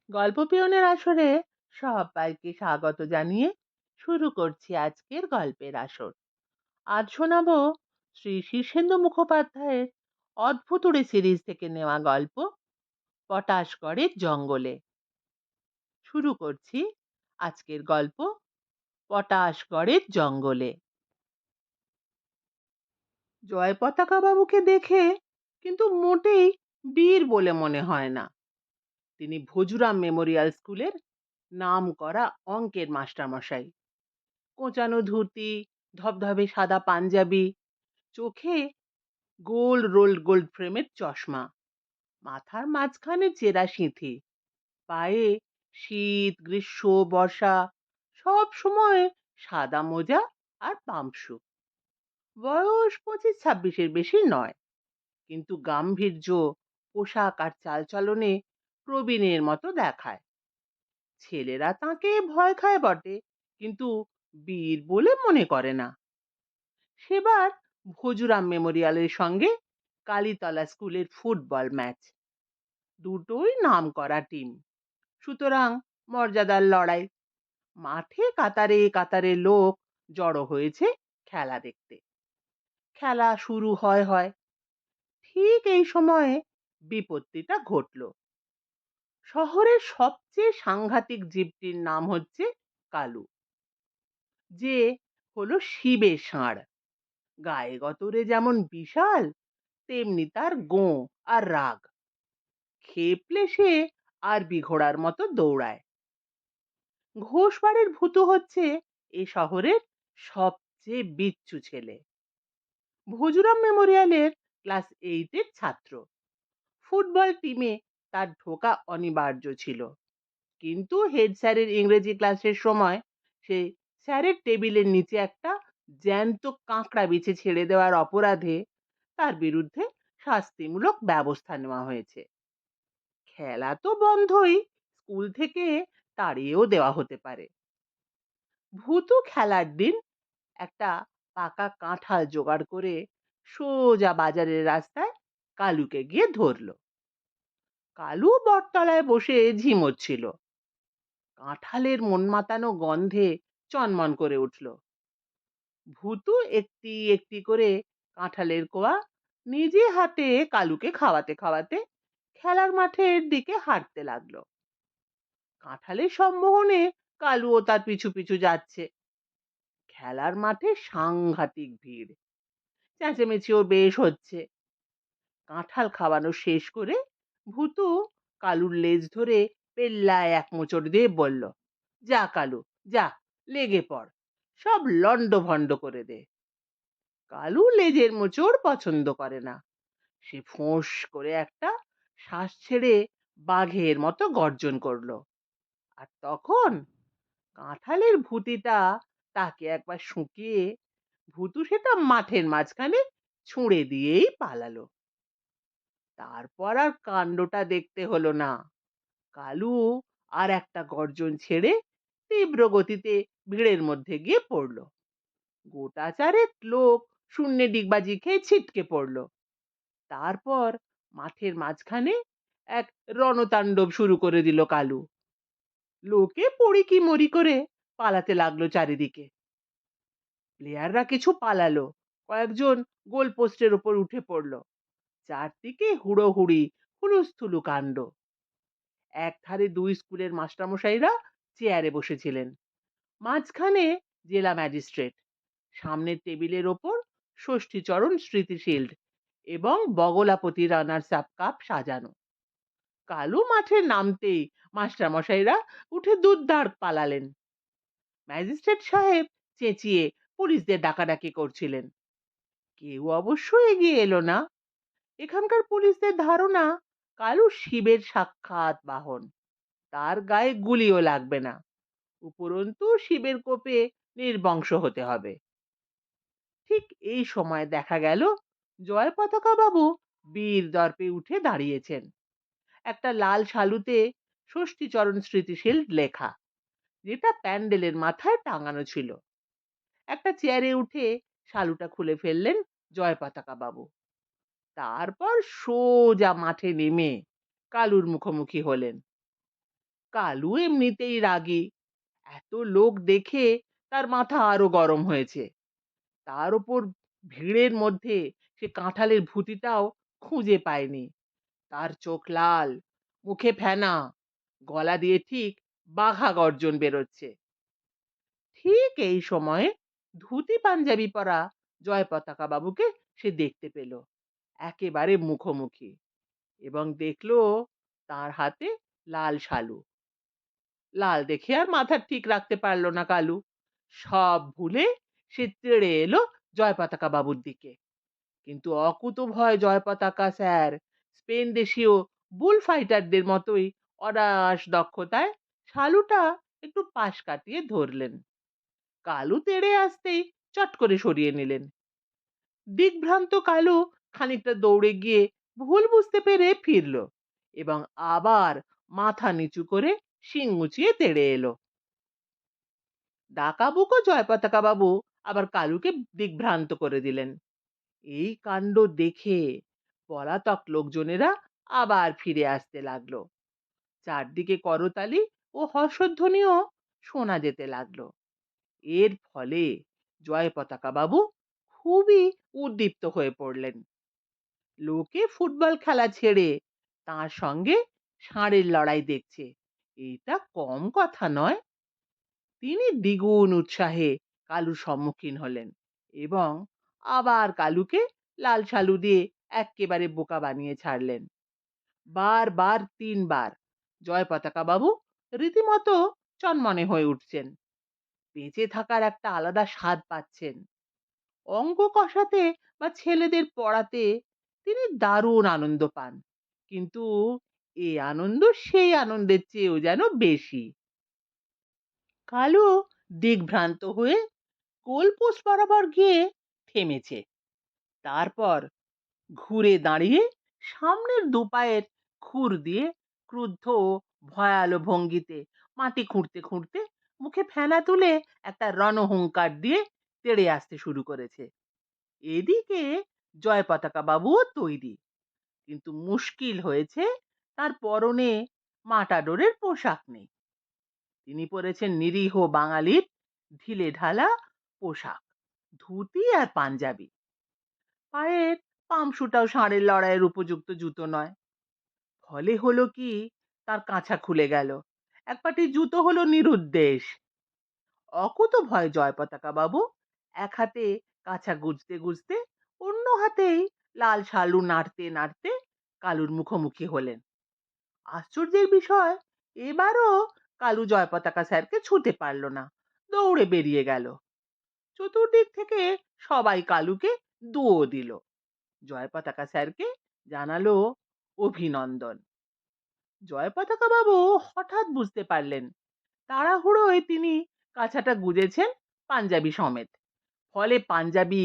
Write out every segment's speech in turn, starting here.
গল্প পিয়নের আসরে সবাইকে স্বাগত জানিয়ে শুরু করছি আজকের গল্পের আসর। আজ শোনাবো শ্রী শীর্ষেন্দু মুখোপাধ্যায়ের অদ্ভুত উড়ে সিরিজ থেকে নেওয়া গল্প পটাশগড়ের জঙ্গলে। শুরু করছি আজকের গল্প পটাশগড়ের জঙ্গলে। জয় পতাকা বাবুকে দেখে কিন্তু মোটেই বীর বলে মনে হয় না। তিনি ভজুরাম মেমোরিয়াল স্কুলের নাম করা অঙ্কের মাস্টারমশাই। কোঁচানো ধুতি, ধবধবে সাদা পাঞ্জাবি, চোখে গোল্ড ফ্রেমের চশমা, মাথার মাঝখানে চেরা সিঁথি, পায়ে শীত, গ্রীষ্ম, বর্ষা সব সময় সাদা মোজা আর পাম্পশু। বয়স 25-26-এর বেশি নয়, কিন্তু গাম্ভীর্য, পোশাক আর চালচলনে প্রবীণের মতো দেখায়। ছেলেরা তাকে ভয় খায় বটে, কিন্তু বীর বলে মনে করে না। সেবার ভজুরাম মেমোরিয়ালের সঙ্গে কালীতলা স্কুলের ফুটবল ম্যাচ। দুটোই নাম করা টিম, সুতরাং মর্যাদার লড়াই। মাঠে কাতারে কাতারে লোক জড়ো হয়েছে খেলা দেখতে। খেলা শুরু হয় ঠিক এই সময়ে বিপত্তিটা ঘটল। শহরের সবচেয়ে সাংঘাতিক জীবটির নাম হচ্ছে কালু, যে হলো শিবের ষাঁড়। গায়ে গতরে যেমন বিশাল, তেমনি তার গোঁ আর রাগ। খেপলে সে আরবি ঘোড়ার মতো দৌড়ায়। ঘোষবাড়ির ভূত হচ্ছে এ শহরের সবচেয়ে বিচ্ছু ছেলে। ভজুরাম মেমোরিয়ালের ক্লাস 8-এর ছাত্র। ফুটবল টিমে তার ঢোকা অনিবার্য ছিল, কিন্তু হেড স্যারের ইংরেজি ক্লাসের সময় সে স্যারের টেবিলের নিচে একটা জ্যান্ত কাঁকড়া বিছে ছেড়ে দেওয়ার অপরাধে তার বিরুদ্ধে শাস্তিমূলক ব্যবস্থা নেওয়া হয়েছে। খেলা তো বন্ধই, স্কুল থেকে তাড়িয়েও দেওয়া হতে পারে। ভূতু খেলার দিন একটা পাকা কাঁঠাল জোগাড় করে সোজা বাজারের রাস্তায় কালুকে গিয়ে ধরল। কালু বটতলায় বসে ঝিমোচ্ছিল। কাঁঠালের মন মাতানো গন্ধে চনমন করে উঠল। ভূতু একটি একটি করে কাঁঠালের কোয়া নিজে হাতে কালুকে খাওয়াতে খাওয়াতে খেলার মাঠের দিকে হাঁটতে লাগলো। কাঁঠালের সম্মোহনে কালুও তার পিছু পিছু যাচ্ছে। খেলার মাঠে সাংঘাতিক ভিড়, চেঁচেমেচিও বেশ হচ্ছে। কাঁঠাল খাওয়ানো শেষ করে ভূতু কালুর লেজ ধরে পেল্লায় এক মোচড় দিয়ে বলল, যা কালু যা, লেগে পড়, সব লন্ড ভন্ড করে দে। কালু লেজের মোচড় পছন্দ করে না। সে ফোঁস করে একটা শ্বাস ছেড়ে বাঘের মতো গর্জন করলো। আর তখন কাঁঠালের ভুতিটা তাকে একবার শুকিয়ে ভুতু সেটা মাঠের মাঝখানে ছুঁড়ে দিয়েই পালালো। তারপর আর কাণ্ডটা দেখতে হলো না। কালু আর একটা গর্জন ছেড়ে তীব্র গতিতে ভিড়ের মধ্যে গিয়ে পড়ল। গোটা চারেক লোক শূন্যে ডিগবাজি খেয়ে ছিটকে পড়ল। তারপর মাঠের মাঝখানে এক রণতাণ্ডব শুরু করে দিল কালু। লোকে পড়ি কি মরি করে পালাতে লাগলো চারিদিকে। প্লেয়াররা কিছু পালালো, কয়েকজন গোল পোস্টের উপর উঠে পড়লো। চারদিকে হুড়োহুড়ি, হুলুস্থুলু কাণ্ড। এক ধারে দুই স্কুলের মাস্টারমশাইরা চেয়ারে বসেছিলেন, মাঝখানে জেলা ম্যাজিস্ট্রেট, সামনের টেবিলের ওপর ষষ্ঠীচরণ স্মৃতিশিল্ড এবং বগলাপতি রানার্স আপ কাপ সাজানো। কালু মাঠে নামতেই মাস্টারমশাইরা উঠে দুধদার পালালেন। ম্যাজিস্ট্রেট সাহেব চেঁচিয়ে পুলিশদের ডাকাডাকি করছিলেন। কেউ অবশ্য এগিয়ে এলো না। এখানকার পুলিশদের ধারণা কালু শিবের সাক্ষাৎ বাহন, তার গায়ে গুলিও লাগবে না, উপরন্তু শিবের কোপে নির্বংশ হতে হবে। ঠিক এই সময় দেখা গেল জয় পতাকা বাবু বীর দর্পে উঠে দাঁড়িয়েছেন। একটা লাল শালুতে ষষ্ঠীচরণ স্মৃতিশীল লেখা, যেটা প্যান্ডেলের মাথায় টাঙানো ছিল। একটা চেয়ারে উঠে শালুটা খুলে ফেললেন জয় পতাকা বাবু। তারপর সোজা মাঠে নেমে কালুর মুখোমুখি হলেন। কালু এমনিতেই রাগী, এত লোক দেখে তার মাথা আরো গরম হয়েছে। তার উপর ভিড়ের মধ্যে সে কাঁঠালের ভুতিটাও খুঁজে পায়নি। তার চোখ লাল, মুখে ফেনা, গলা দিয়ে ঠিক বাঘা গর্জন বেরোচ্ছে। ঠিক এই সময়ে ধুতি পাঞ্জাবি পরা জয় পতাকা বাবুকে সে দেখতে পেল একেবারে মুখোমুখি, এবং দেখলো তার হাতে লাল শালু। লাল দেখে আর মাথা ঠিক রাখতে পারলো না কালু। সব ভুলে সে তেড়ে এলো জয় পতাকা বাবুর দিকে। কিন্তু অকুতোভয় জয় পতাকা স্যার স্পেন দেশীয় বুল ফাইটারদের মতোই অনায়াস দক্ষতায় শালুটা একটু পাশ কাটিয়ে ধরলেন। কালু তেড়ে আসতেই চট করে সরিয়ে নিলেন। দিকভ্রান্ত কালু খানিকটা দৌড়ে গিয়ে ভুল বুঝতে পেরে ফিরল এবং আবার মাথা নিচু করে শিং উঁচিয়ে তেড়ে এলো। ডাকাবুকো জয় পতাকা বাবু আবার কালুকে দিকভ্রান্ত করে দিলেন। এই কাণ্ড দেখে পলাতক লোকজনেরা আবার ফিরে আসতে লাগলো। চারদিকে করতালি ও হর্ষধ্বনিও শোনা যেতে লাগলো। এর ফলে জয় পতাকা বাবু খুবই উদ্দীপ্ত হয়ে পড়লেন। লোকে ফুটবল খেলা ছেড়ে তার সঙ্গে ষাঁড়ের লড়াই দেখছে, এটা কম কথা নয়। তিনি দ্বিগুণ উৎসাহে কালুর সম্মুখীন হলেন এবং আবার কালুকে লাল শালু দিয়ে এক্কেবারে বোকা বানিয়ে ছাড়লেন। বারবার ৩ বার জয় পতাকা বাবু রীতিমতো চনমনে হয়ে উঠছেন। বেঁচে থাকার একটা আলাদা স্বাদ পাচ্ছেন। অঙ্ক কষাতে বা ছেলেদের পড়াতে তিনি দারুণ আনন্দ পান, কিন্তু এই আনন্দ সেই আনন্দের চেয়েও যেন বেশি। কালু দিকভ্রান্ত হয়ে গোল পোস্ট বরাবর গিয়ে থেমেছে। তারপর ঘুরে দাঁড়িয়ে সামনের দুপায়ের খুর দিয়ে ক্রুদ্ধ ও ভয়ালো ভঙ্গিতে মাটি খুঁড়তে খুঁড়তে মুখে ফেনা তুলে একটা রণহুঙ্কার দিয়ে তেড়ে আসতে শুরু করেছে। এদিকে জয় পতাকা বাবুও তৈরি, কিন্তু মুশকিল হয়েছে তার পরনে মাটাডোরের পোশাক নেই। তিনি পরেছেন নিরীহ বাঙালির ঢিলে ঢালা পোশাক, ধুতি আর পাঞ্জাবি। পায়ের পামশুটাও ষাঁড়ের লড়াইয়ের উপযুক্ত জুতো নয়। ফলে হলো কি, তার কাঁচা খুলে গেল, এক পাটি জুতো হলো নিরুদ্দেশ। অকুতোভয় জয় পতাকা বাবু এক হাতে কাঁচা গুজতে গুজতে অন্য হাতেই লাল শালু নাড়তে নাড়তে কালুর মুখোমুখি হলেন। আশ্চর্যের বিষয়, এবারও কালু জয় পতাকা স্যারকে ছুঁতে পারল না, দৌড়ে বেরিয়ে গেল। চতুর্দিক থেকে সবাই কালুকে দুয়ো দিল। জয় পতাকা স্যারকে জানালো অভিনন্দন। জয় পতাকা বাবু হঠাৎ বুঝতে পারলেন তাড়াহুড়োয় তিনি কাছাটা গুজেছেন পাঞ্জাবি সমেত। ফলে পাঞ্জাবি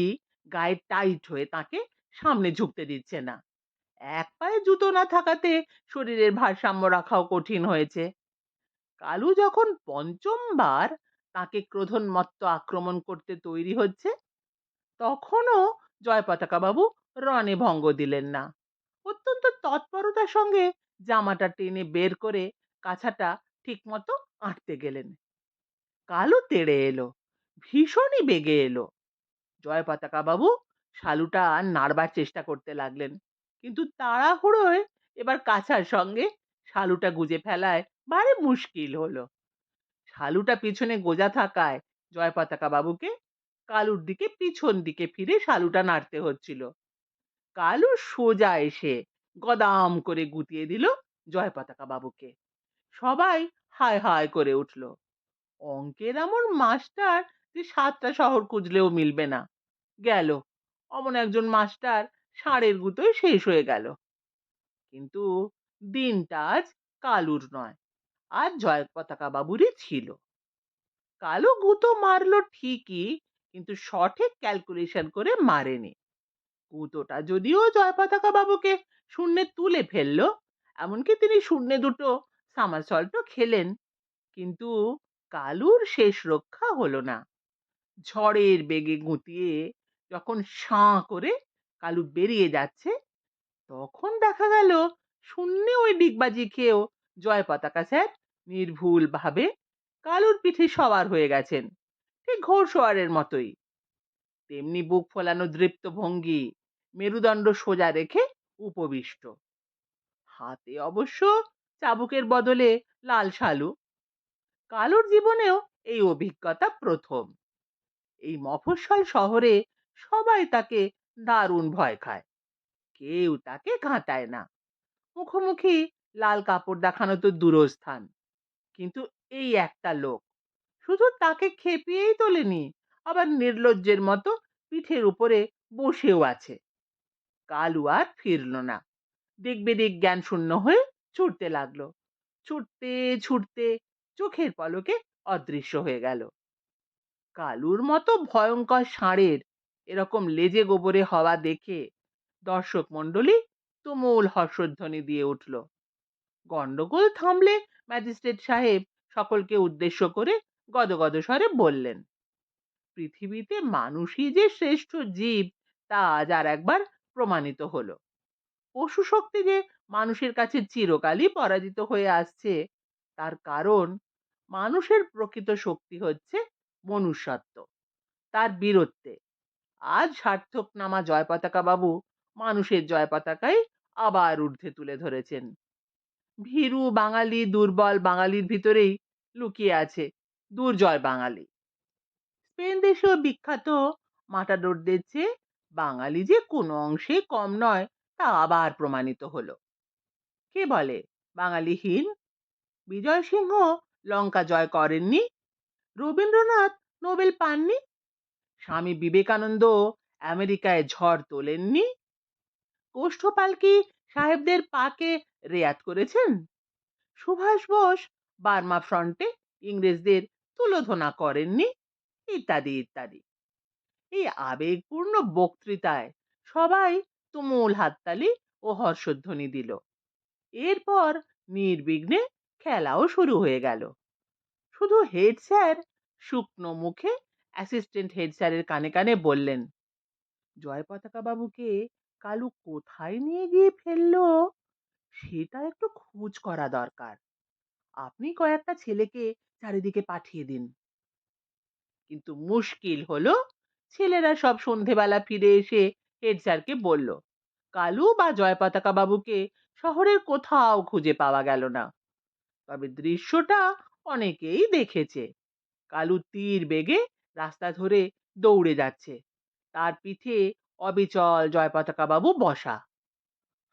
গায়ে টাইট হয়ে তাকে সামনে ঝুঁকতে দিচ্ছে না। এক পায়ে জুতো না থাকাতে শরীরের ভারসাম্য রাখাও কঠিন হয়েছে। কালু যখন পঞ্চমবার তাকে ক্রোধোন্মত্ত আক্রমণ করতে তৈরি হচ্ছে, তখনও জয় পতাকা বাবু রণে ভঙ্গ দিলেন না। অত্যন্ত তৎপরতার সঙ্গে জামাটা টেনে বের করে কাছাটা ঠিক মতো আঁটতে গেলেন। কালু তেড়ে এলো, ভীষণই বেগে এলো। জয় পতাকা বাবু শালুটা নাড়বার চেষ্টা করতে লাগলেন, কিন্তু তাড়াহুড়োয় এবার কাছার সঙ্গে শালুটা গুজে ফেলায় ভারী মুশকিল হলো। শালুটা পিছনে গোজা থাকায় জয় পতাকা বাবুকে কালুর দিকে পিছন দিকে ফিরে শালুটা নাড়তে হচ্ছিল। কালু সোজা এসে গদাম করে গুতিয়ে দিল জয় পতাকা বাবুকে। সবাই হায় হায় করে উঠল। অঙ্কের এমন মাস্টার যে 7টা শহর খুঁজলেও মিলবে না। গেল অমন একজন মাস্টার ষাঁড়ের গুতোয় শেষ হয়ে গেল। কিন্তু দিনটা আজ কালুর নয়, আজ জয় পতাকা বাবুরই ছিল। কালু গুঁতো মারলো ঠিকই, কিন্তু সঠিক ক্যালকুলেশন করে মারেনি। গুঁতোটা যদিও জয় পতাকা বাবুকে শূন্যে তুলে ফেললো, এমনকি তিনি শূন্যে দুটো সামারসল্টও খেলেন, কিন্তু কালুর শেষ রক্ষা হলো না। ঝড়ের বেগে গুঁতিয়ে যখন সাঁ করে কালু বেরিয়ে যাচ্ছে, তখন দেখা গেল শূন্যে ওই ডিগবাজি খেয়েও জয় পতাকা স্যার নির্ভুল ভাবে কালুর পিঠে সওয়ার হয়ে গেছেন, ঠিক ঘোড়সওয়ারের মতোই। তেমনি বুক ফোলানো দৃপ্ত ভঙ্গি, মেরুদণ্ড সোজা রেখে উপবিষ্ট। হাতে অবশ্য চাবুকের বদলে লাল শালু। কালুর জীবনেও এই অভিজ্ঞতা প্রথম। এই মফস্বল শহরে সবাই তাকে দারুণ ভয় খায়, কেউ তাকে ঘাঁটায় না। মুখোমুখি লাল কাপড় দেখানো তো দূরস্থান, কিন্তু এই একটা লোক শুধু তাকে খেপিয়েই তোলেনি, আবার নির্লজ্জের মতো পিঠের উপরে বসেও আছে। কালু আর ফিরল না, দিক বিদিক জ্ঞান শূন্য হয়ে ছুটতে লাগলো। ছুটতে ছুটতে চোখের পলকে অদৃশ্য হয়ে গেল। কালুর মতো ভয়ঙ্কর ষাঁড়ের এরকম লেজে গোবরে হওয়া দেখে দর্শক মণ্ডলী তুমুল হর্ষধ্বনি দিয়ে উঠল। গন্ডগোল থামলে ম্যাজিস্ট্রেট সাহেব সকলকে উদ্দেশ্য করে গদগদ স্বরে বললেন, পৃথিবীতে মানুষই যে শ্রেষ্ঠ জীব তা আজ আর একবার প্রমাণিত হলো। পশু শক্তি যে মানুষের কাছে চিরকালই পরাজিত হয়ে আসছে, তার কারণ মানুষের প্রকৃত শক্তি হচ্ছে মনুষ্যত্ব, তার বীরত্বে। আজ সার্থক নামা জয় পতাকা বাবু মানুষের জয় পতাকায় আবার ঊর্ধ্বে তুলে ধরেছেন। ভীরু বাঙালি, দুর্বল বাঙালির ভিতরেই লুকিয়ে আছে দুর্জয় বাঙালি। স্পেন দেশেও বিখ্যাত মাটাডোরদের চেয়ে বাঙালি যে কোনো অংশে কম নয়, তা আবার প্রমাণিত হলো। কে বলে বাঙালিহীন? বিজয় সিংহ লঙ্কা জয় করেননি, রবীন্দ্রনাথ নোবেল পাননি, স্বামী বিবেকানন্দ আমেরিকায় ঝড় তোলেননি, কোষ্ঠপালকি সাহেবদের পাকে রেয়াত করেছেন, সুভাষ বোস বার্মা ফ্রন্টে ইংরেজদের তুলোধনা করেননি, ইত্যাদি ইত্যাদি। এই আবেগপূর্ণ বক্তৃতায় সবাই তুমুল হাততালি ও হর্ষধ্বনি দিল। এরপর নির্বিঘ্নে খেলাও শুরু হয়ে গেল। শুধু হেড স্যার শুকনো মুখে অ্যাসিস্ট্যান্ট হেড স্যারের কানে কানে বললেন, জয় পতাকা বাবুকে কালু কোথায় নিয়ে গিয়ে ফেললো সেটা একটু খোঁজ করা দরকার। আপনি কয়েকটা ছেলেকে চারিদিকে পাঠিয়ে দিন। কিন্তু মুশকিল হলো, ছেলেরা সব সন্ধেবেলা ফিরে এসে হেড স্যারকে বলল, কালু বা জয় পতাকা বাবুকে শহরের কোথাও খুঁজে পাওয়া গেল না। তবে দৃশ্যটা অনেকেই দেখেছে। কালু তীর বেগে রাস্তা ধরে দৌড়ে যাচ্ছে, তার পিঠে অবিচল জয় পতাকা বাবু বসা,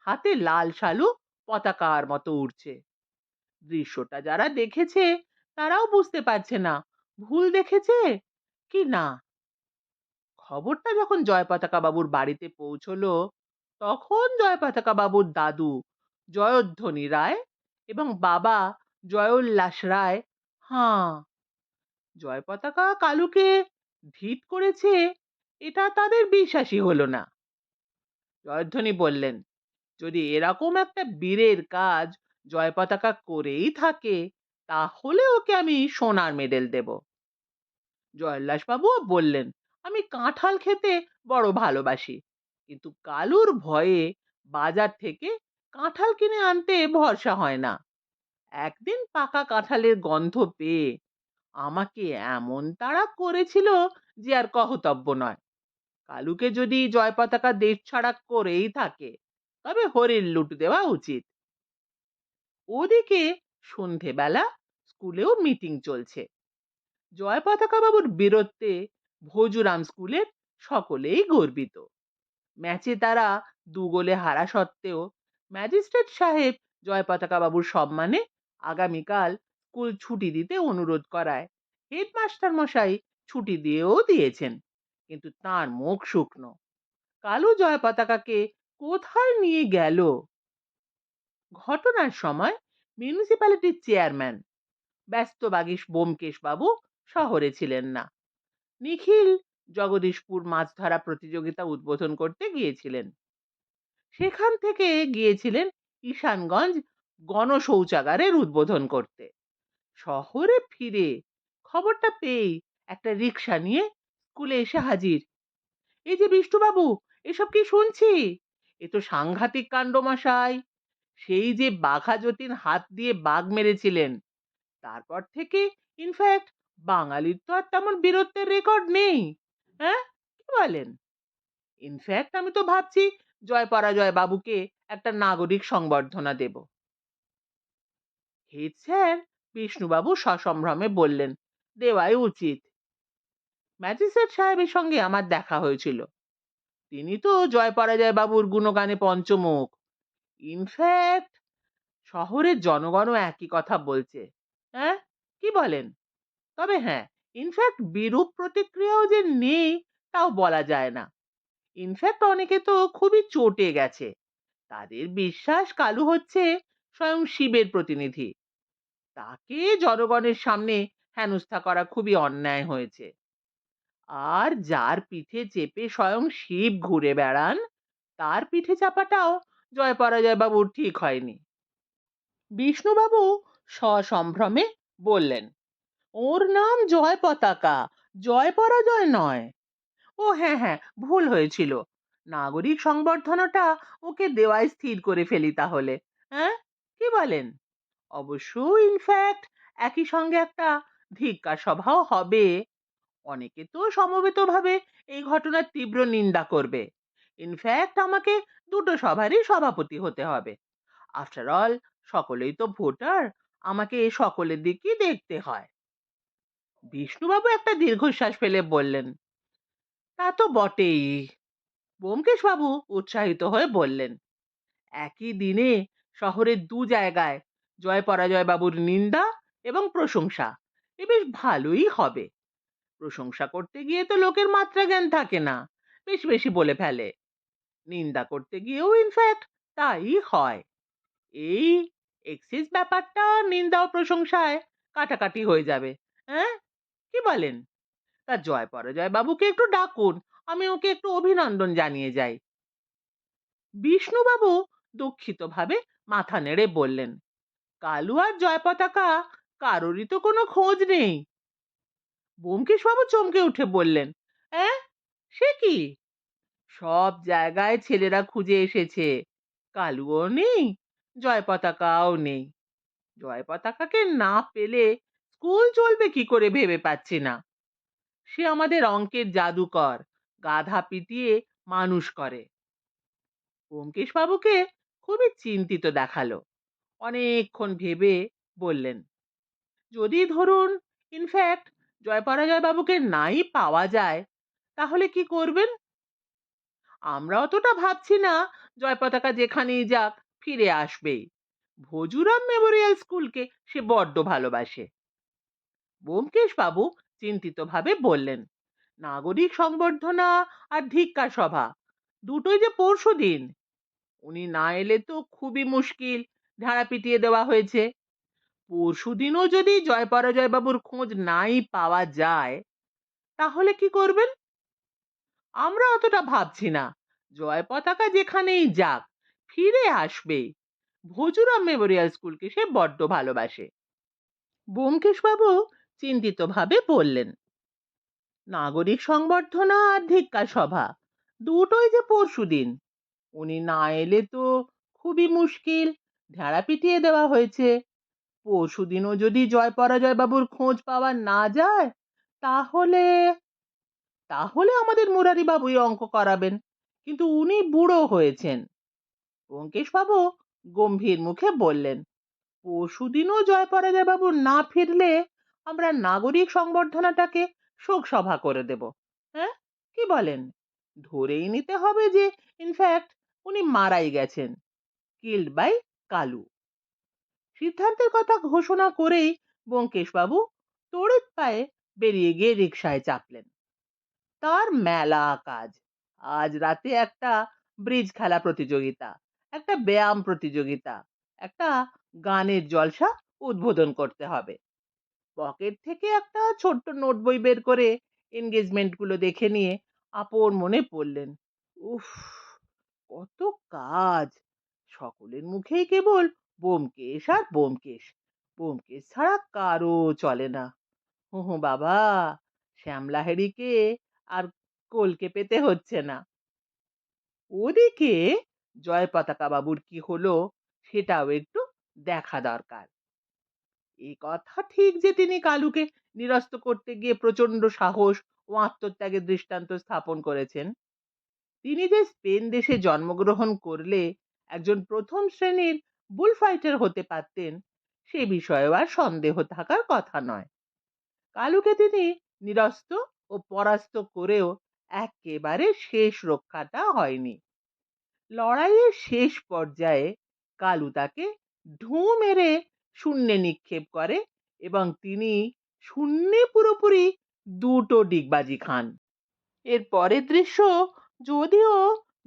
হাতে লাল শালু পতাকার মতো উড়ছে। দৃশ্যটা যারা দেখেছে তারাও বুঝতে পারছে না ভুল দেখেছে কি না। খবরটা যখন জয় পতাকা বাবুর বাড়িতে পৌঁছলো, তখন জয় পতাকা বাবুর দাদু জয়ধ্বনি রায় এবং বাবা জয়োল্লাস রায়, হাঁ, জয় পতাকা কালুকে ধিট করেছে এটা তাদের বিশ্বাসই হলো না। জয়ধ্বনি বললেন, যদি এরকম একটা বীরের কাজ জয় পতাকা করেই থাকে, তাহলে ওকে আমি সোনার মেডেল দেব। জয়োল্লাস বাবুও বললেন, আমি কাঁঠাল খেতে বড় ভালোবাসি, কিন্তু কালুর ভয়ে বাজার থেকে কাঁঠাল কিনে আনতে ভরসা হয় না। একদিন পাকা কাঁঠালের গন্ধ পেয়ে আমাকে এমন তাড়া করেছিল যে আর কহতব্য নয়। কালুকে যদি জয় পতাকা দেশ ছাড়া করেই থাকে, তবে হরির লুট দেওয়া উচিত। ওদিকে সন্ধেবেলা স্কুলেও মিটিং চলছে। জয় পতাকা বাবুর বীরত্বে ভোজুরাম স্কুলের সকলেই গর্বিত। ম্যাচে তারা 2 গোলে হারা সত্ত্বেও ম্যাজিস্ট্রেট সাহেব জয় পতাকা বাবুর সম্মানে আগামীকাল স্কুল ছুটি দিতে অনুরোধ করায় হেডমাস্টার মশাই ছুটি দিয়েও দিয়েছেন, কিন্তু তার মুখ শুকনো। কালু জয় পতাকাকে কোথায় নিয়ে গেল? ঘটনার সময় মিউনিসিপ্যালিটির চেয়ারম্যান ব্যস্তবাগী ব্যোমকেশ বাবু শহরে ছিলেন না। নিখিল জগদীশপুর মাছ ধরা প্রতিযোগিতা উদ্বোধন করতে গিয়েছিলেন। সেখান থেকে গিয়েছিলেন ঈশানগঞ্জ গণশৌচাগারের উদ্বোধন করতে। শহরে ফিরে খবরটা পেয়েই একটা রিক্সা নিয়ে স্কুলে এসে হাজির। এই যে বিষ্টুবাবু, এসব কি শুনছি? এ তো সাংঘাতিক কাণ্ড মশাই। সেই যে বাঘা যতীন হাত দিয়ে বাঘ মেরেছিলেন, তারপর থেকে ইনফ্যাক্ট বাঙালির তো আর তেমন বীরত্বের রেকর্ড নেই। হ্যাঁ, কি বলেন? ইনফ্যাক্ট আমি তো ভাবছি জয় পরাজয় বাবুকে একটা নাগরিক সংবর্ধনা দেব। হেড স্যার বিষ্ণুবাবু সসম্ভ্রমে বললেন, দেওয়াই উচিত। ম্যাজিস্ট্রেট সাহেবের সঙ্গে আমার দেখা হয়েছিল। তিনি তো জয় পরাজয় বাবুর গুণগানে পঞ্চমুখ। ইনফ্যাক্ট শহরের জনগণও একই কথা বলছে। হ্যাঁ, কি বলেন? তবে হ্যাঁ, ইনফ্যাক্ট বিরূপ প্রতিক্রিয়াও যে নেই তাও বলা যায় না। ইনফ্যাক্ট অনেকে তো খুবই চটে গেছে। তাদের বিশ্বাস কালু হচ্ছে স্বয়ং শিবের প্রতিনিধি। তাকে জনগণের সামনে হেনস্থা করা খুবই অন্যায় হয়েছে। আর যার পিঠে চেপে স্বয়ং শিব ঘুরে বেড়ান, তার পিঠে চাপাটাও জয় পরাজয় বাবুর ঠিক হয়নি। বিষ্ণুবাবু সসম্ভ্রমে বললেন, ওর নাম জয় পতাকা, জয় পরাজয় নয়। ও হ্যাঁ হ্যাঁ, ভুল হয়েছিল। নাগরিক সংবর্ধনাটা ওকে দেওয়ায় স্থির করে ফেলি তাহলে। হ্যাঁ, কি বলেন? অবশ্য ইনফ্যাক্ট একই সঙ্গে একটা ধিক্কার সভাও হবে। অনেকে তো সমবেতভাবে এই ঘটনার তীব্র নিন্দা করবে। ইনফ্যাক্ট আমাকে দুটো সভারই সভাপতি হতে হবে। আফটার অল সকলেই তো ভোটার, আমাকে সকলের দিকই দেখতে হয়। বিষ্ণুবাবু একটা দীর্ঘশ্বাস ফেলে বললেন, তা তো বটেই। ব্যোমকেশ বাবু উৎসাহিত হয়ে বললেন, একই দিনে শহরের দু জায়গায় জয় পরাজয় বাবুর নিন্দা এবং প্রশংসা, এ বেশ ভালোই হবে। প্রশংসা করতে গিয়ে তো লোকের মাত্রা জ্ঞান থাকে না, বেশি বেশি বলে ফেলে। নিন্দা করতে গিয়েও ইনফ্যাক্ট তাই হয়। এই এক্সিস ব্যাপারটা নিন্দা ও প্রশংসায় কাটাকাটি হয়ে যাবে। হ্যাঁ, কি বলেন? তা জয় পরাজয় বাবুকে একটু ডাকুন, আমি ওকে একটু অভিনন্দন জানিয়ে যাই। বিষ্ণুবাবু দুঃখিত ভাবে মাথা নেড়ে বললেন, কালু আর জয় পতাকা কারোরই তো কোনো খোঁজ নেই। ব্যোমকেশ বাবু চমকে উঠে বললেন, হ্যাঁ, সে কি? সব জায়গায় ছেলেরা খুঁজে এসেছে, কালুও নেই, জয় পতাকাও নেই। জয় পতাকাকে না পেলে স্কুল চলবে কি করে ভেবে পাচ্ছি না। সে আমাদের অঙ্কের জাদুকর, গাধা পিটিয়ে মানুষ করে। ব্যোমকেশ বাবুকে খুবই চিন্তিত দেখালো। অনেকক্ষণ ভেবে বললেন, যদি ধরুন ইনফ্যাক্ট জয় পরাজয় বাবুকে নাই পাওয়া যায়, তাহলে কি করবেন? আমরা অতটা ভাবছি না জয় পতাকা যেখানেই যাক ফিরে আসবেই। ভজুরাম মেমোরিয়াল স্কুলকে সে বড্ড ভালোবাসে। ব্যোমকেশ বাবু চিন্তিত ভাবে বললেন, নাগরিক সংবর্ধনা আর ধিক্কার সভা দুটোই যে পরশুদিন। উনি না এলে তো খুবই মুশকিল, ঢাড়া পিটিয়ে দেওয়া হয়েছে। পরশুদিনও যদি জয় পরাজয় বাবুর খোঁজ নাই পাওয়া যায়, তাহলে কি করবেন? আমরা অতটা ভাবছি না। জয় পতাকা যেখানেই যাক ফিরে আসবে। ভজুরাম মেমোরিয়াল স্কুলকে সে বড্ড ভালোবাসে। ব্যোমকেশ বাবু চিন্তিত ভাবে বললেন, নাগরিক সংবর্ধনা আর ধিক্কার সভা দুটোই যে পরশুদিন। উনি না এলে তো খুবই মুশকিল, ঢেড়া পিটিয়ে দেওয়া হয়েছে। পরশুদিনও যদি জয় পরাজয় বাবুর খোঁজ পাওয়া না যায়, তাহলে তাহলে আমাদের মুরারি বাবুই অঙ্ক করাবেন। কিন্তু উনি বুড়ো হয়েছেন। ব্যোমকেশ বাবু গম্ভীর মুখে বললেন, পরশুদিনও জয় পরাজয় বাবু না ফিরলে আমরা নাগরিক সংবর্ধনাটাকে শোক সভা করে দেব। হ্যাঁ, কি বলেন? ধরেই নিতে হবে যে ইনফ্যাক্ট উনি মারাই গেছেন, কিল্ড বাই কালু। সিদ্ধান্তের কথা ঘোষণা করেই ব্যোমকেশ বাবু তড়িৎ পায়ে বেরিয়ে গিয়ে রিকশায় চাপলেন। তার মেলা কাজ। আজ রাতে একটা ব্রিজ খেলা প্রতিযোগিতা, একটা ব্যায়াম প্রতিযোগিতা, একটা গানের জলসা উদ্বোধন করতে হবে। পকেট থেকে একটা ছোট্ট নোট বই বের করে এনগেজমেন্ট গুলো দেখে নিয়ে আপন মনে পড়লেন, উফ, কত কাজ! সকলের মুখেই কেবল ব্যোমকেশ আর ব্যোমকেশ। ব্যোমকেশ ছাড়া কারো চলে না। হুঁ বাবা, শ্যামলাহেরিকে আর কলকে পেতে হচ্ছে না। ওদিকে জয় পতাকা বাবুর কি হলো সেটাও একটু দেখা দরকার। এ কথা ঠিক যে তিনি কালুকে নিরস্ত করতে গিয়ে প্রচন্ড সাহস ও আত্মত্যাগের দৃষ্টান্ত স্থাপন করেছেন। তিনি যে স্পেন দেশে জন্মগ্রহণ করলে একজন প্রথম শ্রেণীর বুল ফাইটার হতে পারতেন, সে বিষয়েও আর সন্দেহ থাকার কথা নয়। কালুকে তিনি নিরস্ত ও পরাস্ত করেও একেবারে শেষ রক্ষাটা হয়নি। লড়াইয়ের শেষ পর্যায়ে কালু তাকে ঢু মেরে শূন্যে নিক্ষেপ করে এবং তিনি শূন্যে পুরোপুরি দুটো ডিগবাজি খান। এর পরের দৃশ্য যদিও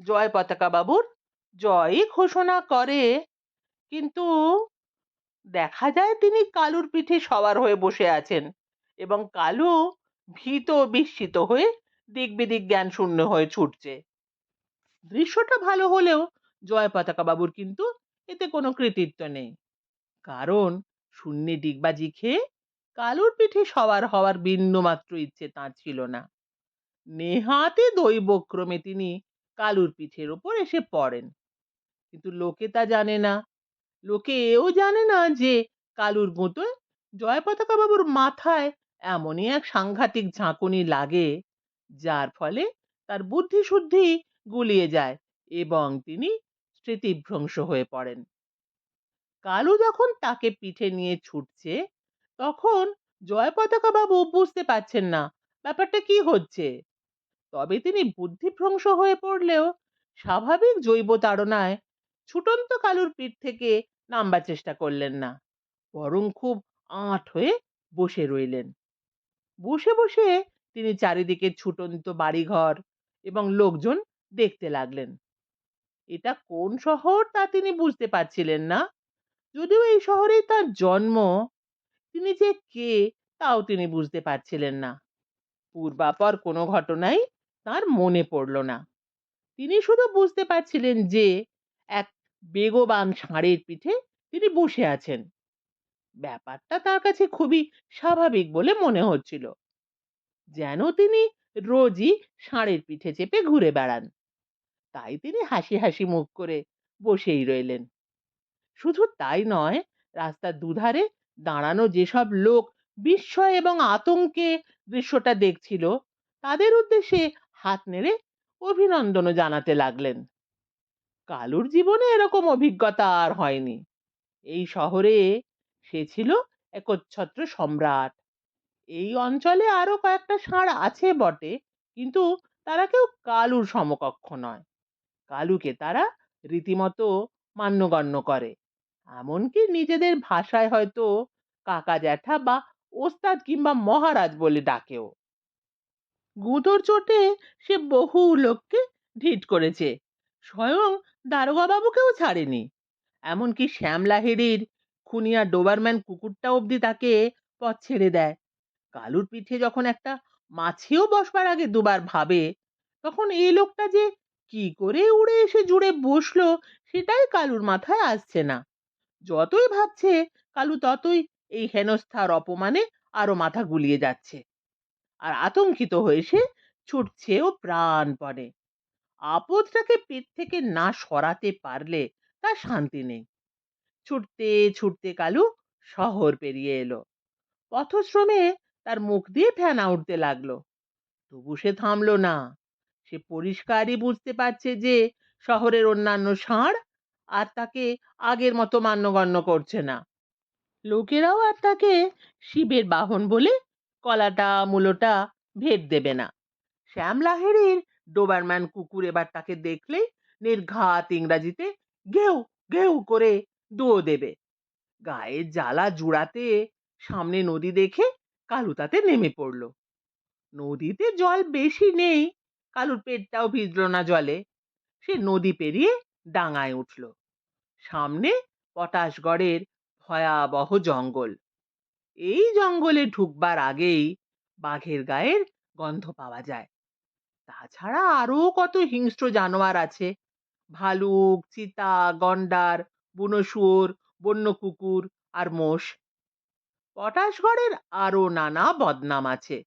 জয় পতাকা বাবুর জয়ই ঘোষণা করে, কিন্তু দেখা যায় তিনি কালুর পিঠে সওয়ার হয়ে বসে আছেন এবং কালু ভীত বিস্মিত হয়ে দিক বিদিক জ্ঞান শূন্য হয়ে ছুটছে। দৃশ্যটা ভালো হলেও জয় পতাকা বাবুর কিন্তু এতে কোনো কৃতিত্ব নেই, কারণ শূন্যে ডিগবাজি খেয়ে কালুর পিঠে সওয়ার হওয়ার বিন্দু মাত্র ইচ্ছে তাঁর ছিল না। নেহাতি দৈবক্রমে তিনি কালুর পিঠের ওপর এসে পড়েন, কিন্তু লোকে তা জানে না। লোকে এও জানে না যে কালুর গুঁতোয় জয় পতাকা বাবুর মাথায় এমনই এক সাংঘাতিক ঝাঁকুনি লাগে, যার ফলে তার বুদ্ধি শুদ্ধি গুলিয়ে যায় এবং তিনি স্মৃতিভ্রংশ হয়ে পড়েন। কালু যখন তাকে পিঠে নিয়ে ছুটছে, তখন জয় পতাকা বাবু বুঝতে পারছেন না ব্যাপারটা কি হচ্ছে। তবে তিনি বুদ্ধিভ্রংশ হয়ে পড়লেও স্বাভাবিক জৈব তাড়নায় ছুটন্ত কালুর পিঠ থেকে নামবার চেষ্টা করলেন না, বরং খুব আঁট হয়ে বসে রইলেন। বসে বসে তিনি চারিদিকে ছুটন্ত বাড়িঘর এবং লোকজন দেখতে লাগলেন। এটা কোন শহর তা তিনি বুঝতে পারছিলেন না, যদিও এই শহরেই তার জন্ম। তিনি যে কে তাও তিনি বুঝতে পারছিলেন না। পূর্বাপর কোনো ঘটনাই তার মনে পড়ল না। তিনি শুধু বুঝতে পারছিলেন যে এক বেগবান ষাঁড়ের পিঠে তিনি বসে আছেন। ব্যাপারটা তার কাছে খুবই স্বাভাবিক বলে মনে হচ্ছিল, যেন তিনি রোজই ষাঁড়ের পিঠে চেপে ঘুরে বেড়ান। তাই তিনি হাসি হাসি মুখ করে বসেই রইলেন। শুধু তাই নয়, রাস্তার দুধারে দাঁড়ানো যেসব লোক বিস্ময় এবং আতঙ্কে দৃশ্যটা দেখছিল, তাদের উদ্দেশ্যে হাত নেড়ে অভিনন্দনও জানাতে লাগলেন। কালুর জীবনে এরকম অভিজ্ঞতা আর হয়নি। এই শহরে সে ছিল একচ্ছত্র সম্রাট। এই অঞ্চলে আরো কয়েকটা ষাঁড় আছে বটে, কিন্তু তারা কেউ কালুর সমকক্ষ নয়। কালুকে তারা রীতিমতো মান্যগণ্য করে, এমনকি নিজেদের ভাষায় হয়তো কাকা জ্যাঠা বা ওস্তাদ কিংবা মহারাজ বলে ডাকেও। গুঁতোর চোটে সে বহু লোককে ঢিঠ করেছে, স্বয়ং দারোগা বাবুকেও ছাড়েনি। এমনকি শ্যামলাহিড়ির খুনিয়া ডোবারম্যান কুকুরটা অবধি তাকে পথ ছেড়ে দেয়। কালুর পিঠে যখন একটা মাছিও বসবার আগে দুবার ভাবে, তখন এই লোকটা যে কি করে উড়ে এসে জুড়ে বসলো সেটাই কালুর মাথায় আসছে না। যতই ভাবছে, কালু ততই এই হেনস্থার অপমানে আরো মাথা গুলিয়ে যাচ্ছে, আর আতঙ্কিত হয়ে সে ছুটছেও প্রাণপণে। আপদটাকে পেট থেকে না সরাতে পারলে তার শান্তি নেই। ছুটতে ছুটতে কালু শহর পেরিয়ে এলো। পথশ্রমে তার মুখ দিয়ে ফেনা উঠতে লাগলো, তবু সে থামলো না। সে পরিষ্কারই বুঝতে পারছে যে শহরের অন্যান্য ষাঁড় আর তাকে আগের মতো মান্যগণ্য করছে না। লোকেরাও আর তাকে শিবের বাহন বলে কলাটা মূলোটা ভেট দেবে না। শ্যাম লাহিড়ির ডোবারম্যান কুকুর এবার তাকে দেখলেই নির্ঘাত ইংরাজিতে ঘেউ ঘেউ করে দোঁ দেবে। গায়ের জ্বালা জুড়াতে সামনে নদী দেখে কালু তাতে নেমে পড়ল। নদীতে জল বেশি নেই, কালুর পেটটাও ভিজল না জলে। সে নদী পেরিয়ে ডাঙায় উঠল। সামনে পটাশগড়ের ভয়াবহ জঙ্গল। এই জঙ্গলে ঢুকবার আগেই বাঘের গায়ের গন্ধ পাওয়া যায়। তাছাড়া আরো কত হিংস্র জানোয়ার আছে, ভালুক, চিতা, গন্ডার, বুনো শুয়োর, বন্য কুকুর আর মোষ। পটাশগড়ের আরো নানা বদনাম আছে,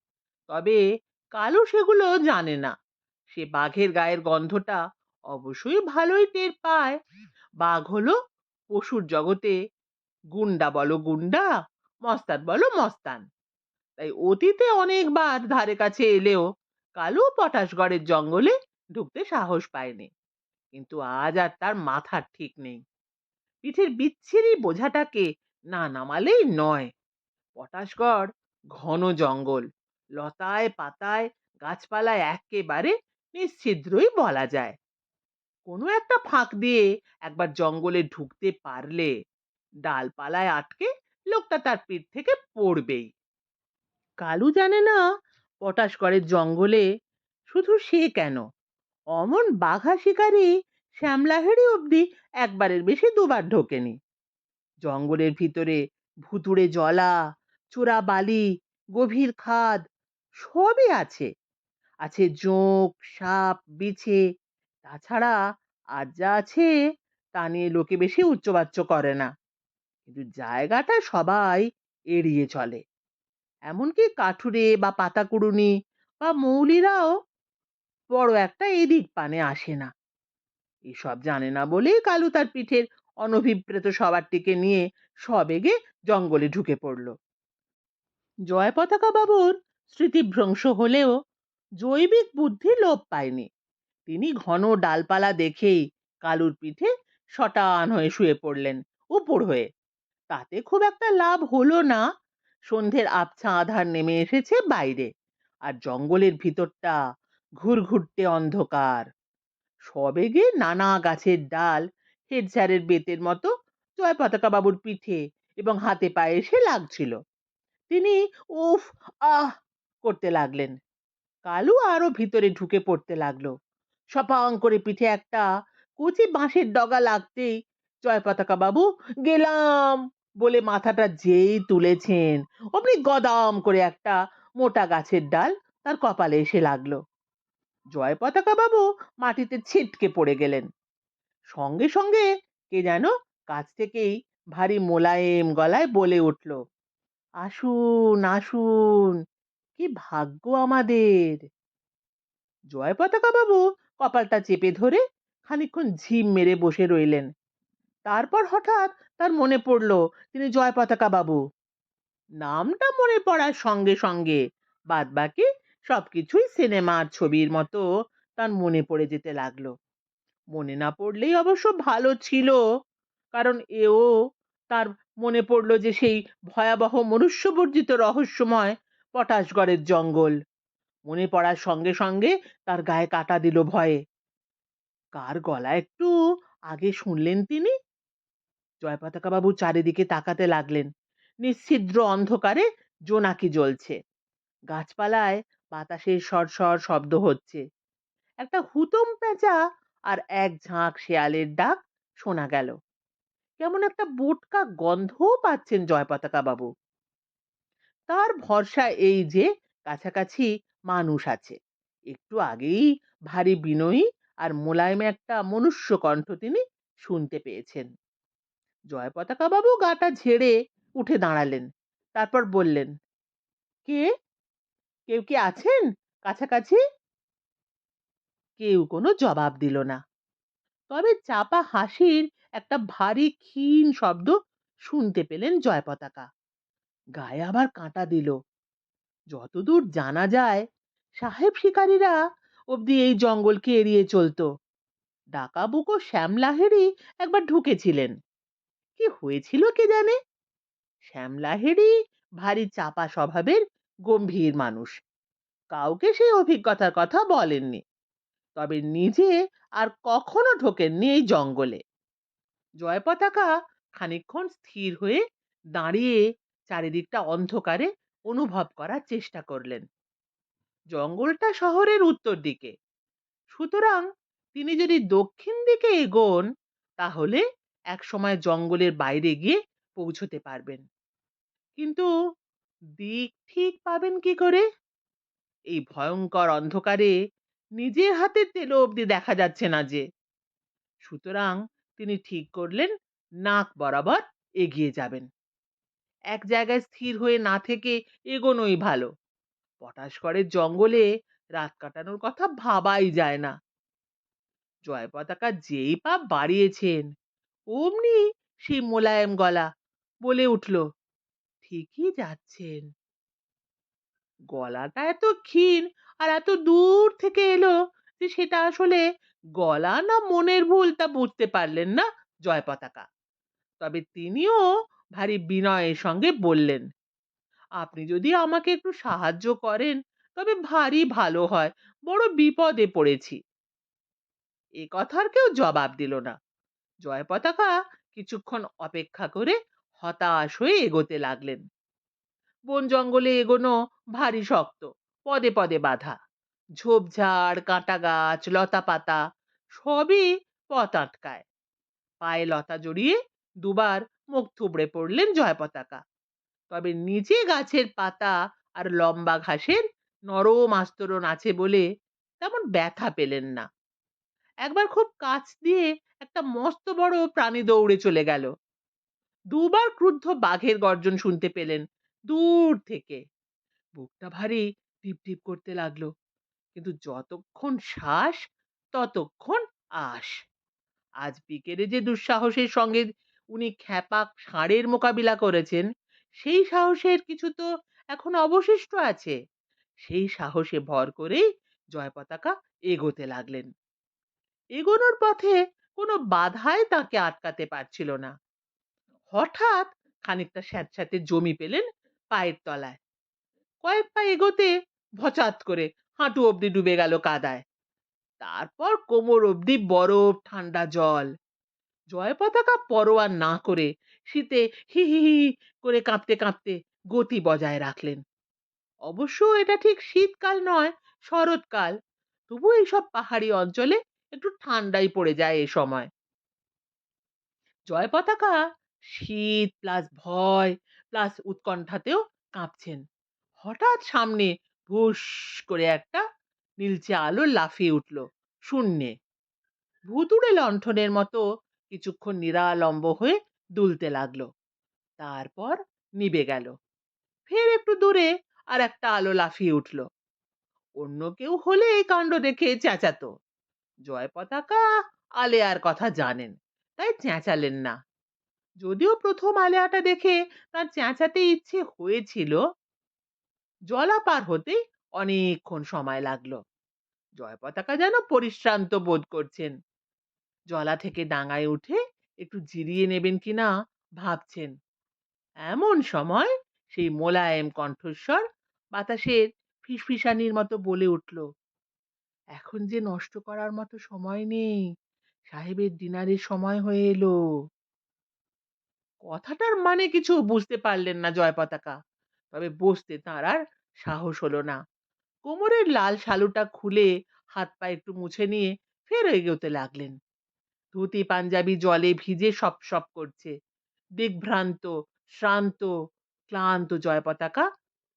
তবে কালু সেগুলো জানে না। সে বাঘের গায়ের গন্ধটা অবশ্যই ভালোই টের পায়। বাঘ হলো পশুর জগতে গুন্ডা বলো গুন্ডা, মস্তান বলো মস্তান। তাই অতীতে অনেকবার ধারে কাছে এলেও কালু পটাশগড়ের জঙ্গলে ঢুকতে সাহস পায়নি। কিন্তু আজ আর তার মাথার ঠিক নেই। পিঠের বিচ্ছিরি বোঝাটাকে না নামালেই নয়। পটাশগড় ঘন জঙ্গল, লতায় পাতায় গাছপালায় একেবারে নিশ্ছিদ্রই বলা যায়। কোনো একটা ফাঁক দিয়ে একবার জঙ্গলে ঢুকতে পারলে ডালপালায় আটকে লোকটা তার পিঠ থেকে পড়বেই। কালু জানে না পটাশগড়ের জঙ্গলে শুধু সে কেন, অমন বাঘা শিকারী শ্যামলাহেড়ি অব্দি একবারের বেশি দুবার ঢোকেনি। জঙ্গলের ভিতরে ভুতুড়ে জলা, চোরা বালি, গভীর খাদ সবই আছে। আছে জোঁক, সাপ, বিছে। তাছাড়া আর যা আছে তা নিয়ে লোকে বেশি উচ্চবাচ্য করে না। কিন্তু জায়গাটা সবাই এড়িয়ে চলে। এমনকি কাঠুরে বা পাতাকুড়ুনি বা মৌলিরাও বড় একটা এদিক পানে আসে না। এসব জানে না বলেই কালু তার পিঠের অনভিপ্রেত সবারটিকে নিয়ে সবেগে জঙ্গলে ঢুকে পড়ল। জয় পতাকা বাবুর স্মৃতিভ্রংশ হলেও জৈবিক বুদ্ধি লোপ পায়নি। তিনি ঘন ডালপালা দেখেই কালুর পিঠে শটান হয়ে শুয়ে পড়লেন উপর হয়ে। তাতে খুব একটা লাভ হলো না। সন্ধ্যের আবছা আধার নেমে এসেছে বাইরে, আর জঙ্গলের ভিতরটা ঘুরঘুরটে অন্ধকার। সবেগে নানা গাছের ডাল হেড স্যারের বেতের মতো জয় পতাকা বাবুর পিঠে এবং হাতে পায়ে এসে লাগছিল। তিনি উফ আহ করতে লাগলেন। কালু আরো ভিতরে ঢুকে পড়তে লাগলো। সপাং করে পিঠে একটা কচি বাঁশের ডগা লাগতেই জয় পতাকা বাবু গেলাম বলে মাথাটা যেই তুলেছেন, অমনি গদাম করে একটা মোটা গাছের ডাল তার কপালে এসে লাগলো। জয় পতাকা বাবু মাটিতে ছিটকে পড়ে গেলেন। সঙ্গে সঙ্গে কে যেন কাছ থেকেই ভারী মোলায়েম গলায় বলে উঠল, আসুন আসুন, কি ভাগ্য আমাদের। জয় পতাকা বাবু কপালটা চেপে ধরে খানিকক্ষণ ঝিম মেরে বসে রইলেন। তারপর হঠাৎ তার মনে পড়ল তিনি জয় পতাকা বাবু। নামটা মনে পড়ার সঙ্গে সঙ্গে বাদ বাকি সবকিছুই সিনেমার ছবির মতো তার মনে পড়ে যেতে লাগলো। মনে না পড়লেই অবশ্য ভালো ছিল, কারণ এও তার মনে পড়ল যে সেই ভয়াবহ মনুষ্যবর্জিত রহস্যময় পটাশগড়ের জঙ্গল। মনে পড়ার সঙ্গে সঙ্গে তার গায়ে কাঁটা দিল ভয়ে। কার গলা একটু আগে শুনলেন তিনি? জয় পতাকা বাবু চারিদিকে তাকাতে লাগলেন। নিশ্ছিদ্র অন্ধকারে জোনাকি জ্বলছে, গাছপালায় বাতাসের সরসর শব্দ হচ্ছে। একটা হুতম পেঁচা আর এক ঝাঁক শেয়ালের ডাক শোনা গেল। কেমন একটা বোটকা গন্ধও পাচ্ছেন জয় পতাকা বাবু। তার ভরসা এই যে কাছাকাছি মানুষ আছে। একটু আগেই ভারী বিনয়ী আর মোলায়েম একটা মনুষ্য কণ্ঠ তিনি শুনতে পেয়েছেন। জয় পতাকা বাবু গাটা ঝেড়ে উঠে দাঁড়ালেন। তারপর বললেন, কে? কেউ কি আছেন কাছাকাছি? কেউ কোনো জবাব দিল না। তবে চাপা হাসির একটা ভারী ক্ষীণ শব্দ শুনতে পেলেন জয় পতাকা। গায়ে আবার কাঁটা দিল। যতদূর জানা যায় সাহেব শিকারীরা অবধি এই জঙ্গলকে এড়িয়ে চলতো। ডাকাবুকো শ্যাম লাহিড়ী একবার ঢুকেছিলেন। কি হয়েছিল কে জানে। শ্যাম লাহিড়ী ভারী চাপা স্বভাবের গম্ভীর মানুষ। কাউকে সেই অভিজ্ঞতার কথা বলেননি। তবে নিজে আর কখনো ঢোকেননি এই জঙ্গলে। জয় পতাকা খানিকক্ষণ স্থির হয়ে দাঁড়িয়ে চারিদিকটা অন্ধকারে অনুভব করার চেষ্টা করলেন। জঙ্গলটা শহরের উত্তর দিকে, সুতরাং তিনি যদি দক্ষিণ দিকে এগোন তাহলে একসময় জঙ্গলের বাইরে গিয়ে পৌঁছতে পারবেন। কিন্তু দিক ঠিক পাবেন কি করে? এই ভয়ঙ্কর অন্ধকারে নিজের হাতের তেলো অবধি দেখা যাচ্ছে না যে। সুতরাং তিনি ঠিক করলেন নাক বরাবর এগিয়ে যাবেন। এক জায়গায় স্থির হয়ে না থেকে এগোনোই ভালো। পটাশগড়ের জঙ্গলে রাত কাটানোর কথা ভাবাই যায় না। জয় পতাকা যেই পা বাড়িয়েছেন অমনি সেই মোলায়েম গলা বলে উঠল, ঠিকই যাচ্ছেন। গলাটা এত ক্ষীণ আর এত দূর থেকে এলো যে সেটা আসলে গলা না মনের ভুল তা বুঝতে পারলেন না জয়পতাকা। তবে তিনিও ভারী বিনয়ের সঙ্গে বললেন, আপনি যদি আমাকে একটু সাহায্য করেন তবে ভারী ভালো হয়, বড় বিপদে পড়েছি। এ কথার কেউ জবাব দিল না। জয়পতাকা কিছুক্ষণ অপেক্ষা করে হতাশ হয়ে এগোতে লাগলেন। বন জঙ্গলে এগোনো ভারী শক্ত, পদে পদে বাধা। ঝোপঝাড়, কাঁটা গাছ, লতা পাতা সবই পথ আটকায়। পায়ে লতা জড়িয়ে দুবার মুখ থুবড়ে পড়লেন জয়পতাকা। তবে নিচে গাছের পাতা আর লম্বা ঘাসের নরম আস্তরণ আছে বলে তেমন ব্যথা পেলেন না। একবার খুব কাছ দিয়ে একটা মস্ত বড় প্রাণী দৌড়ে চলে গেল। দুবার ক্রুদ্ধ বাঘের গর্জন শুনতে পেলেন দূর থেকে। বুকটা ভারী টিপ টিপ করতে লাগলো, কিন্তু যতক্ষণ শ্বাস ততক্ষণ আশ। আজ বিকেলে যে দুঃসাহসের সঙ্গে উনি খ্যাপা ষাঁড়ের মোকাবিলা করেছেন, সেই সাহসের কিছু তো এখন অবশিষ্ট আছে। সেই সাহসে ভর করেই জয়পতাকা এগোতে লাগলেন। এগোনোর পথে কোনো বাধাই তাকে আটকাতে পারছিল না। হঠাৎ খানিকটা স্যাঁতস্যাঁতে জমি পেলেন পায়ের তলায়। কয়েক পা এগোতে ভচাত করে হাঁটু অবধি ডুবে গেল কাদায়। তারপর কোমর অবধি বরফ ঠান্ডা জল। জয়পতাকা পরোয়া না করে শীতে হি হি হি করে কাঁপতে কাঁপতে গতি বজায় রাখলেন। অবশ্য এটা ঠিক শীতকাল নয়, শরৎকাল। তবু এইসব পাহাড়ি অঞ্চলে একটু ঠান্ডাই পড়ে যায় এ সময়। জয়পতাকা শীত প্লাস ভয় প্লাস উৎকণ্ঠাতেও কাঁপছেন। হঠাৎ সামনে ভুস করে একটা নীলচে আলো লাফিয়ে উঠল শূন্যে। ভুতুড়ে লণ্ঠনের মতো কিছুক্ষণ নিরালম্ব হয়ে দুলতে লাগলো। তারপর নিভে গেল। ফের একটু দূরে আর একটা আলো লাফিয়ে উঠল। অন্য কেউ হলে এই কাণ্ড দেখে চেঁচাতো। জয়পতাকা আলেয়ার কথা জানেন, তাই চেঁচালেন না। যদিও প্রথম আলেয়াটা দেখে তার চেঁচাতে ইচ্ছে হয়েছিল। জলা পার হতে অনেকক্ষণ সময় লাগলো। জয়পতাকা যেন পরিশ্রান্ত বোধ করছেন। জলা থেকে ডাঙায় উঠে একটু জিরিয়ে নেবেন কিনা ভাবছেন। এমন সময় সেই মোলায়েম কণ্ঠস্বর বাতাসের ফিসফিসানির মতো বলে উঠল, এখন যে নষ্ট করার মতো সময় নেই, সাহেবের ডিনারের সময় হয়ে এলো। কথাটার মানে কিছু বুঝতে পারলেন না জয়পতাকা। তবে বসতে তাঁর আর সাহস হলো না। কোমরের লাল শালুটা খুলে হাত পা একটু মুছে নিয়ে ফের এগোতে লাগলেন। ধুতি পাঞ্জাবি জলে ভিজে সপ সপ করছে। দিগ্ভ্রান্ত, শ্রান্ত, ক্লান্ত জয়পতাকা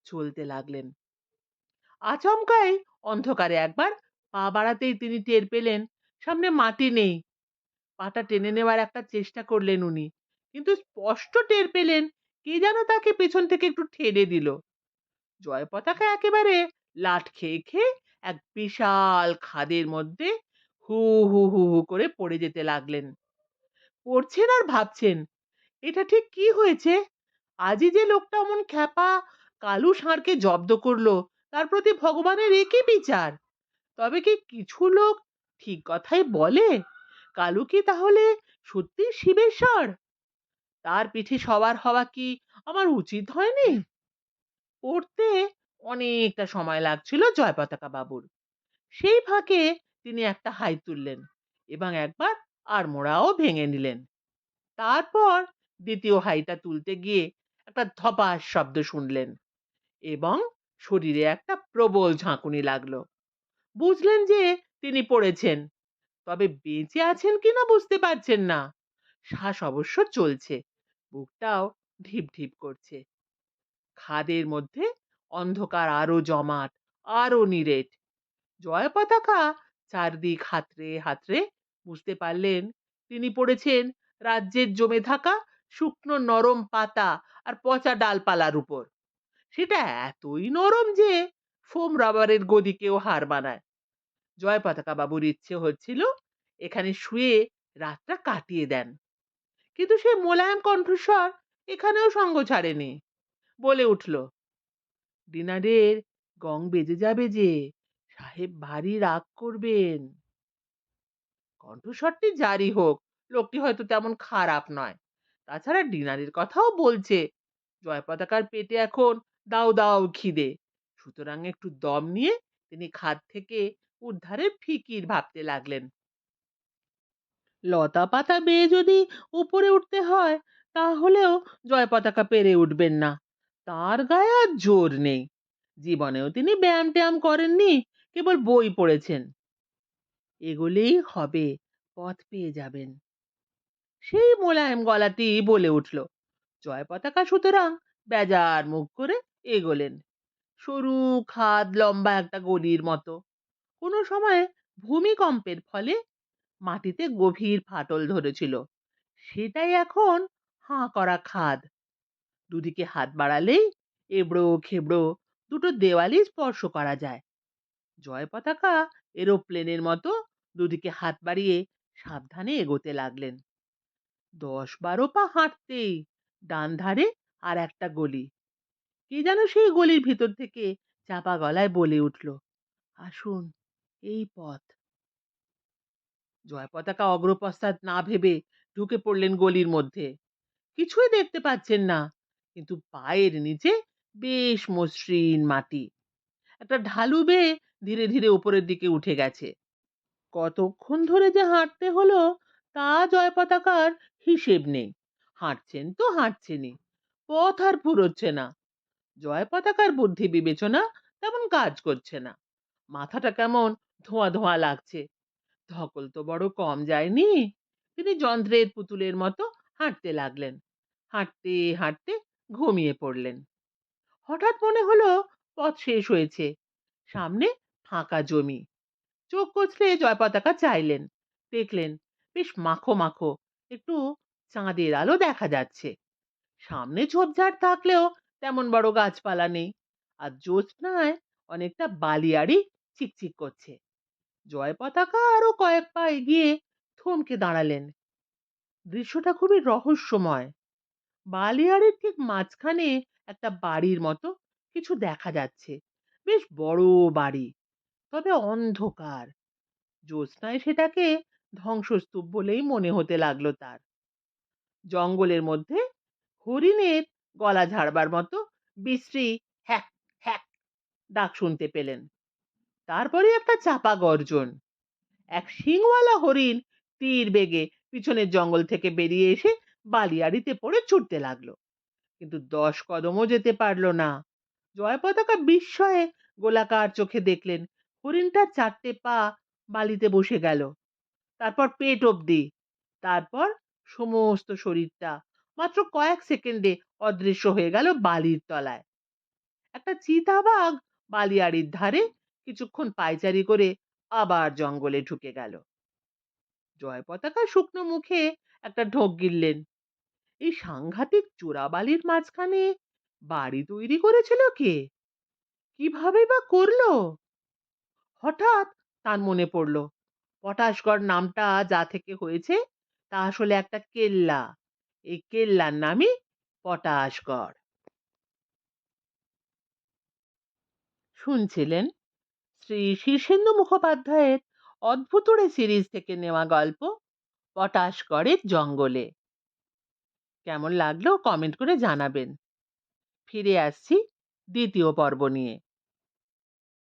চলতে লাগলেন। আচমকাই অন্ধকারে একবার পা বাড়াতেই তিনি টের পেলেন সামনে মাটি নেই। পাটা টেনে নেওয়ার একটা চেষ্টা করলেন উনি, কিন্তু স্পষ্ট টের পেলেন কে যেন তাকে পেছন থেকে একটু ঠেলে দিল। জয়পতাকা একেবারে লাট খেয়ে খেয়ে এক বিশাল খাদের মধ্যে হু হু হু হু করে পড়ে যেতে লাগলেন। পড়ছেন আর ভাবছেন, এটা ঠিক কি হয়েছে? আজই যে লোকটা অমন খ্যাপা কালু ষাঁড়কে জব্দ করলো, তার প্রতি ভগবানের এ কি বিচার? তবে কি কিছু লোক ঠিক কথাই বলে? কালু কি তাহলে সত্যি শিবের ষাঁড়? তার পিঠে সবার হওয়া কি আমার উচিত হয়নি? পড়তে অনেকটা সময় লাগছিল জয়পতাকা বাবুর। সেই ফাঁকে তিনি একটা হাই তুললেন এবং একবার আড়মোড়াও ভেঙে নিলেন। তারপর দ্বিতীয় হাইটা তুলতে গিয়ে একটা ধপাস শব্দ শুনলেন এবং শরীরে একটা প্রবল ঝাঁকুনি লাগলো। বুঝলেন যে তিনি পড়েছেন, তবে বেঁচে আছেন কিনা বুঝতে পারছেন না। শ্বাস অবশ্য চলছে, বুকটাও ঢিপ ঢিপ করছে। খাদের মধ্যে অন্ধকার আরো জমাট, আরো নিরেট। জয়পতাকা চারদিক হাতড়ে হাতড়ে বুঝতে পারলেন তিনি পড়েছেন রাজ্যের জমে থাকা শুকনো নরম পাতা আর পচা ডালপালার উপর। সেটা এতই নরম যে ফোম রাবারের গদিকেও হার মানায়। জয়পতাকা বাবুর ইচ্ছে হচ্ছিল এখানে শুয়ে রাতটা কাটিয়ে দেন, কিন্তু সেই মোলায়েম কণ্ঠস্বর এখানেও সঙ্গ ছাড়েনি। বলে উঠল, ডিনারের গং বেজে যাবে যে, সাহেব ভারী রাগ করবেন। কণ্ঠস্বরটি যারই হোক, লোকটি হয়তো তেমন খারাপ নয়। তাছাড়া ডিনারের কথাও বলছে। জয়পতাকার পেটে এখন দাউ দাউ খিদে। সুতরাং একটু দম নিয়ে তিনি খাট থেকে উদ্ধারের ফিকির ভাবতে লাগলেন। লতা পাতা বেয়ে যদি উপরে উঠতে হয়, তাহলেও জয়পতাকা পেরে উঠবেন না। তার গায়ে আর জোর নেই। জীবনেও তিনি ব্যায়াম ট্যায়াম করেননি, কেবল বই পড়েছেন। এগোলেই হবে, পথ পেয়ে যাবেন। সেই মোলায়েম গলাটি বলে উঠল। জয়পতাকা সুতরাং বেজার মুখ করে এগোলেন। সরু খাদ, লম্বা একটা গলির মতো। কোনো সময় ভূমিকম্পের ফলে মাটিতে গভীর ফাটল ধরেছিল, সেটাই এখন হাঁ করা খাদ। দুদিকে হাত বাড়ালেই এবড়ো খেবড়ো দুটো দেওয়ালই স্পর্শ করা যায়। জয়পতাকা এরোপ্লেনের মতো দুদিকে হাত বাড়িয়ে সাবধানে এগোতে লাগলেন। ১০-১২ পা হাঁটতেই ডান ধারে আর একটা গলি। কে যেন সেই গলির ভিতর থেকে চাপা গলায় বলে উঠল, আসুন, এই পথ। জয়পতাকা অগ্রপশ্চাৎ না ভেবে ঢুকে পড়লেন গলির মধ্যে। কিছুই দেখতে পাচ্ছেন না, কিন্তু পায়ের নিচে বেশ মসৃণ মাটি। একটা ঢালু বেয়ে ধীরে ধীরে উপরের দিকে উঠে গেছে। কতক্ষণ ধরে যে হাঁটতে হলো তা জয়পতাকার হিসেব নেই। হাঁটছেন তো হাঁটছেনই, পথ আর ফুরোচ্ছে না। জয়পতাকার বুদ্ধি বিবেচনা তেমন কাজ করছে না। মাথাটা কেমন ধোঁয়া ধোঁয়া লাগছে। ধকল তো বড় কম যায়নি। তিনি যন্ত্রের পুতুলের মতো হাঁটতে লাগলেন। হাঁটতে হাঁটতে ঘুমিয়ে পড়লেন। হঠাৎ মনে হলো পথ শেষ হয়েছে। সামনে ফাঁকা জমি। চোখ কচলে জয়পতাকা চাইলেন। দেখলেন বেশ মাখো মাখো একটু চাঁদের আলো দেখা যাচ্ছে। সামনে ঝোপঝাড় থাকলেও তেমন বড় গাছপালা নেই। আর জ্যোৎস্নায় অনেকটা বালিয়াড়ি চিকচিক করছে। জয়পতাকা আরো কয়েক পা এগিয়ে থমকে দাঁড়ালেন। দৃশ্যটা খুবই রহস্যময়। বালিয়াড়ির ঠিক মাঝখানে একটা বাড়ির মতো কিছু দেখা যাচ্ছে। বেশ বড় বাড়ি, তবে অন্ধকার। জ্যোৎস্নায় সেটাকে ধ্বংসস্তূপ বলেই মনে হতে লাগলো তার। জঙ্গলের মধ্যে হরিণের গলা ঝাড়বার মতো বিশ্রী হ্যাক হ্যাক ডাক শুনতে পেলেন। তারপরে একটা চাপা গর্জন। এক শিংওয়ালা হরিণ তীর বেগে পিছনের জঙ্গল থেকে বেরিয়ে এসে বালিয়াড়িতে পড়ে ছুটতে লাগলো, কিন্তু ১০ কদমও যেতে পারলো না। জয়পতাকা বিস্ময়ে গোলাকার চোখে দেখলেন হরিণটার ৪টে পা বালিতে বসে গেল, তারপর পেট অবধি, তারপর সমস্ত শরীরটা মাত্র কয়েক সেকেন্ডে অদৃশ্য হয়ে গেল বালির তলায়। একটা চিতাবাঘ বালিয়াড়ির ধারে কিছুক্ষণ পায়চারি করে আবার জঙ্গলে ঢুকে গেল। জয়পতাকা শুকনো মুখে একটা ঢোক গিললেন। এই সাংঘাতিক চোরাবালির মাঝখানে বাড়ি তৈরি করেছিল কে? কিভাবে বা করলো? হঠাৎ তার মনে পড়ল, পটাশগড় নামটা যা থেকে হয়েছে তা আসলে একটা কেল্লা। এই কেল্লার নামই পটাশগড়। শুনছিলেন শ্রী শীর্ষেন্দু মুখোপাধ্যায়ের অদ্ভুতুড়ে সিরিজ থেকে নেওয়া গল্প পটাশগড়ের জঙ্গলে। কেমন লাগলো কমেন্ট করে জানাবেন। ফিরে আসছি দ্বিতীয় পর্ব নিয়ে।